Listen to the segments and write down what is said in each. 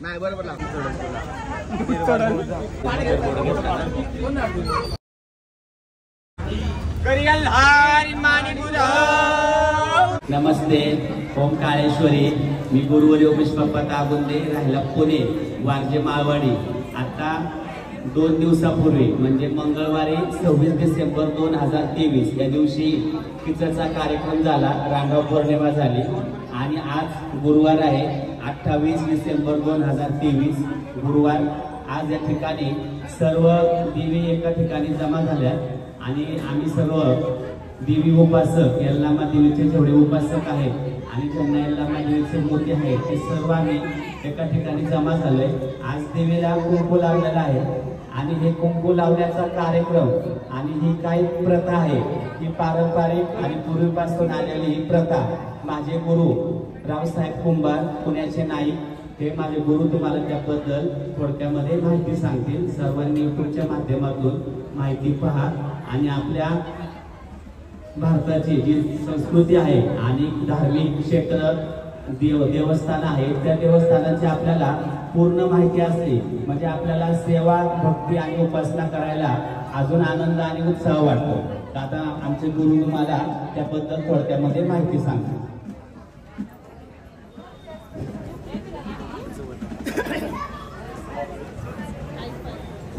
नाही बरोबर नमस्ते ओम काळेश्वरी, मी गुरुवर्य उमेश बाप्पा तागुंदे, राहिला पुणे, वारजे माळवाडी. आता 2 दिवसापूर्वी म्हणजे मंगळवारी 26 डिसेंबर 2023 या दिवशी किचनचा कार्यक्रम झाला, रांगाव पौर्णिमा झाली आणि आज गुरुवार आहे 28 डिसेंबर 2023 गुरुवार. आज या ठिकाणी सर्व देवी एका ठिकाणी जमा झाल्या आणि आम्ही सर्व देवी उपासक, यल्लामा देवीचे जेवढे उपासक आहेत आणि ज्यांना यल्लामा देवीचे मूर्ती आहेत ते सर्व आम्ही एका ठिकाणी जमा झालोय. आज देवीला कुंकू लावलेला आहे आणि हे कुंकू लावण्याचा कार्यक्रम आणि ही काही प्रथा आहे ही पारंपरिक आणि पूर्वीपासून आलेली ही प्रथा. माझे गुरु रावसाहेब कुंभार पुण्याचे नाईक हे माझे गुरु तुम्हाला त्याबद्दल थोडक्यामध्ये माहिती सांगतील. सर्वांनी युट्यूबच्या माध्यमातून माहिती पहा आणि आपल्या भारताची जी संस्कृती आहे आणि धार्मिक क्षेत्र देवस्थान आहे त्या देवस्थानांची आपल्याला पूर्ण माहिती असली म्हणजे आपल्याला सेवा भक्ती आणि उपासना करायला अजून आनंद आणि उत्साह वाटतो. तर आता आमचे गुरु तुम्हाला त्याबद्दल थोडक्यामध्ये माहिती सांगतील.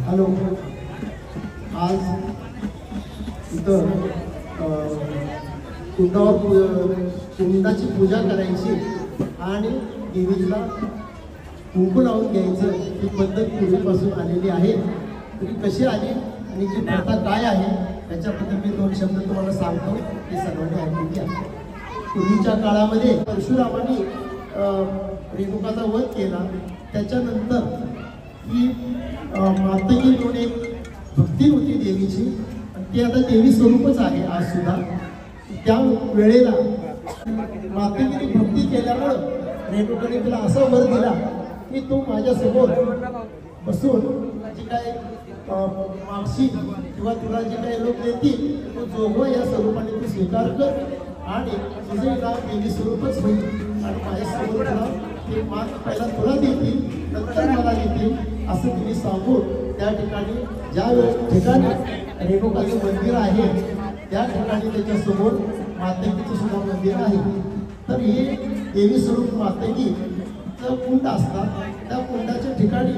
हॅलो, आज इथं कुंडाची पूजा करायची आणि देवीला कुंकू लावून घ्यायचं ही पद्धत पूर्वीपासून आलेली आहे. तरी कशी आली आणि जी प्रथा काय आहे त्याच्याबद्दल मी 2 शब्द तुम्हाला सांगतो, ते सर्वांनी ऐकून घ्या. पूर्वीच्या काळामध्ये परशुरामाने रेणुकाचा वध केला. त्याच्यानंतर ही मातंगी म्हणून एक भक्ती होती देवीची, ती आता देवी स्वरूपच आहे आज सुद्धा. त्या वेळेला मातंगीने भक्ती केल्यामुळं रेणुकाने तिला असा वर दिला की तू माझ्यासमोर बसून जी काय मागशी किंवा तुला जे काही लोक देतील तो जोगवा या स्वरूपाने तू स्वीकार कर आणि तुझे नाव देवी स्वरूपच होईल आणि माझ्यासमोर तुला ते मान पहिला तुला देतील नंतर मला देतील असं तिने सांगून त्या ठिकाणी ज्या ठिकाणी रेणुकाचं मंदिर आहे त्या ठिकाणी त्याच्यासमोर मातंगीचं सुद्धा मंदिर आहे. तर हे देवी स्वरूप मातंगीचं कुंड असतात. त्या कुंडाच्या ठिकाणी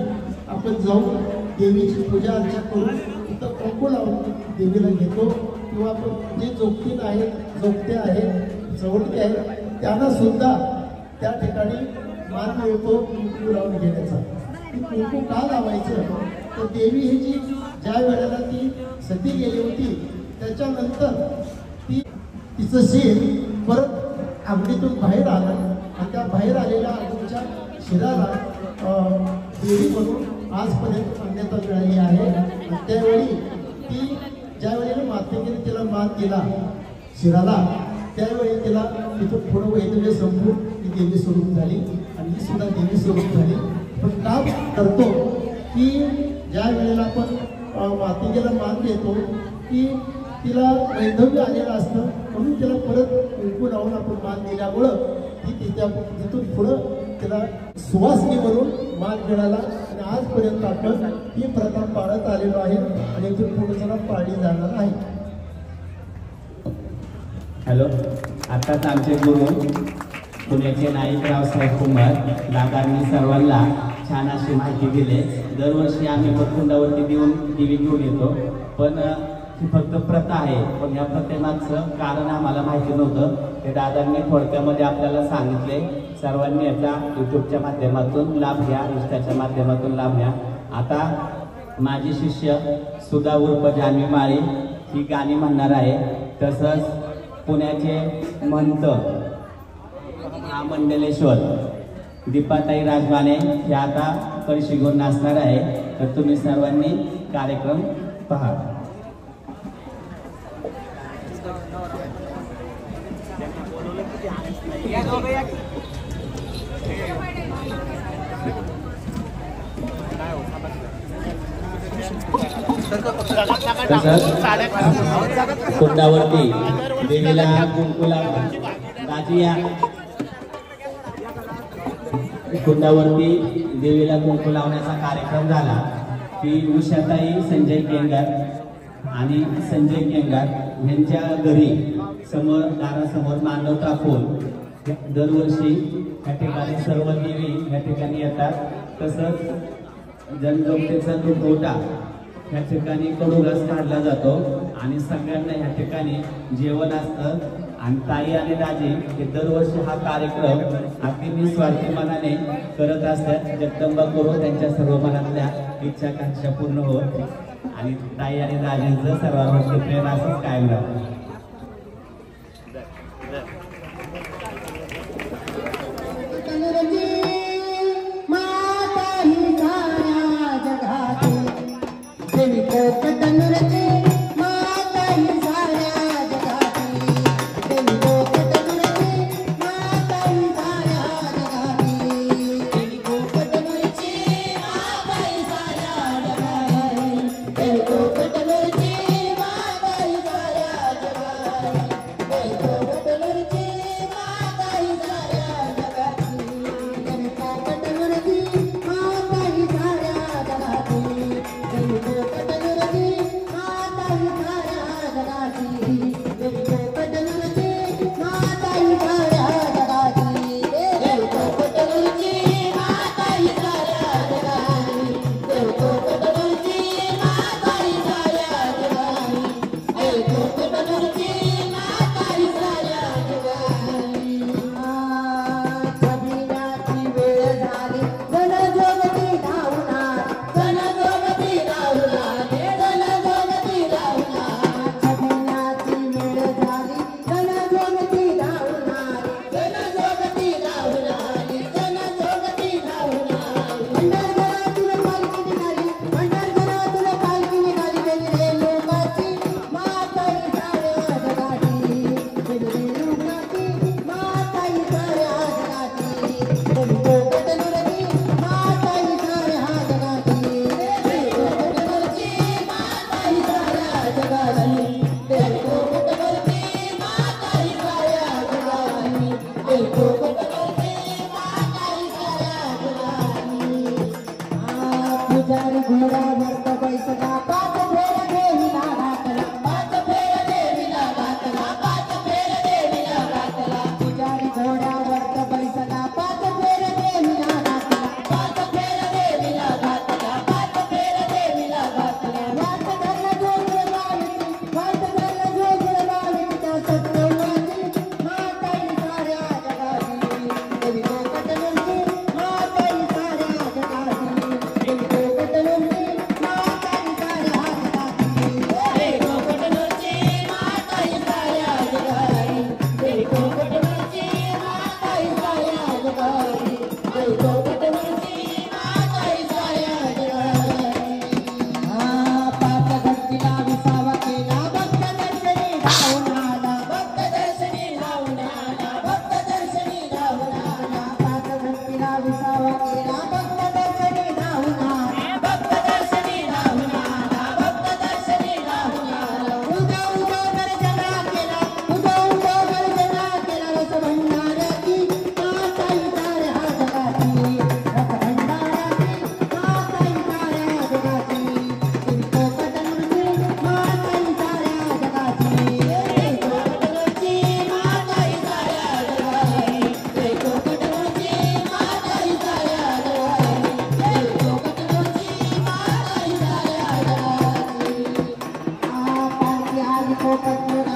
आपण जाऊन देवीची पूजा अर्चा करून तिथं कुंकू लावून देवीला घेतो किंवा आपण जे जोगतीन आहेत जोगते आहेत चवटके आहेत त्यांना सुद्धा त्या ठिकाणी मान मिळतो कुंकू लावून घेण्याचा. कुंकू का लावायचं तर देवी ही जी ज्या वेळेला ती सती गेली होती त्याच्यानंतर तिचं शिर परत अंगडीतून बाहेर आलं आणि त्या बाहेर आलेल्या अग्नीच्या शिराला देवी म्हणून आजपर्यंत मान्यता मिळाली आहे. आणि त्यावेळी ती ज्यावेळेला मातंगीने तिला मान दिला शिराला त्यावेळी तिला तिथून पुढं वैद्य संपून ती देवी स्वरूप झाली आणि ही सुद्धा देवी स्वरूप झाली. पण काम करतो की ज्या वेळेला आपण मातंगीला मान देतो की तिला वैधव्य आलेलं असतं, म्हणून तिला परत कुंकू लावून आपण मान दिल्यामुळं ती तिथून पुढं तिला सुवासिनी म्हणून मान मिळाला आणि आजपर्यंत आपण ही प्रथा पाळत आलेलो आहे आणि इथून पुढे त्याला पाळली जाणार आहे. हॅलो, आताच आमचे गुरु पुण्याचे नाईक रावसाहेब कुंभार दादांनी सर्वांना छान अशी माहिती दिली. दरवर्षी आम्ही मटकुंडावरती दिवी घेऊन येतो, पण ही फक्त प्रथा आहे, पण या प्रथेमागचं कारण आम्हाला माहिती नव्हतं. ते दादांनी थोडक्यामध्ये आपल्याला सांगितले. सर्वांनी याचा यूट्यूबच्या माध्यमातून लाभ घ्या, इंस्टाच्या माध्यमातून लाभ घ्या. आता माझी शिष्य सुधा उर्फ जान्हवी माळी ही गाणी म्हणणार आहे. तसंच पुण्याचे महंत महामंडलेश्वर दीपाताई राजमाने हे आता कळशी घेऊन नाचणार आहे. तर तुम्ही सर्वांनी कार्यक्रम पहा. कुंडावरती देवीला कुंकू लावण्याचा कुंडावरती देवीला कुंकू लावण्याचा कार्यक्रम झाला की उषाताई संजय केंगार आणि संजय केंगार यांच्या घरी समोर दारासमोर मांडव टाकून दरवर्षी या ठिकाणी सर्व देवी या ठिकाणी येतात. तसंच जनगमतेचा दुखवटा या ठिकाणी कडूरस काढला जातो आणि सगळ्यांना या ठिकाणी जेवण असतं. आणि ताई आणि दाजी हे दरवर्षी हा कार्यक्रम अगदी निस्वार्थी मनाने करत असतात. जगदंबा करून त्यांच्या सर्व मनातल्या इच्छाकांक्षा पूर्ण होत आणि ताई आणि दाजींचं सर्वांवरती प्रेम असंच कायम राहतं. What? आणि पोपटपुरा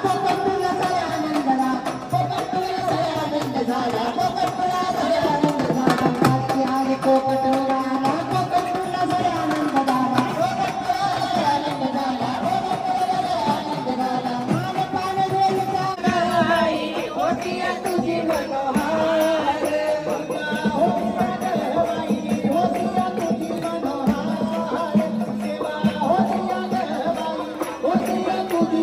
पोपटपुरा सरे आनंद झाला पोपटपुरा सरे आनंद झाला पोपटपुरा सरे आनंद झाला काकी आणि पोपटपुरा पोपटपुरा सरे आनंद झाला पोपटपुरा सरे आनंद झाला पोपटपुरा सरे आनंद झाला मान पान वेलचा गाई होती तुझी मनोहार होती गणबाई होती तुझी मनोहार सेवा होती गणबाई होती तुझी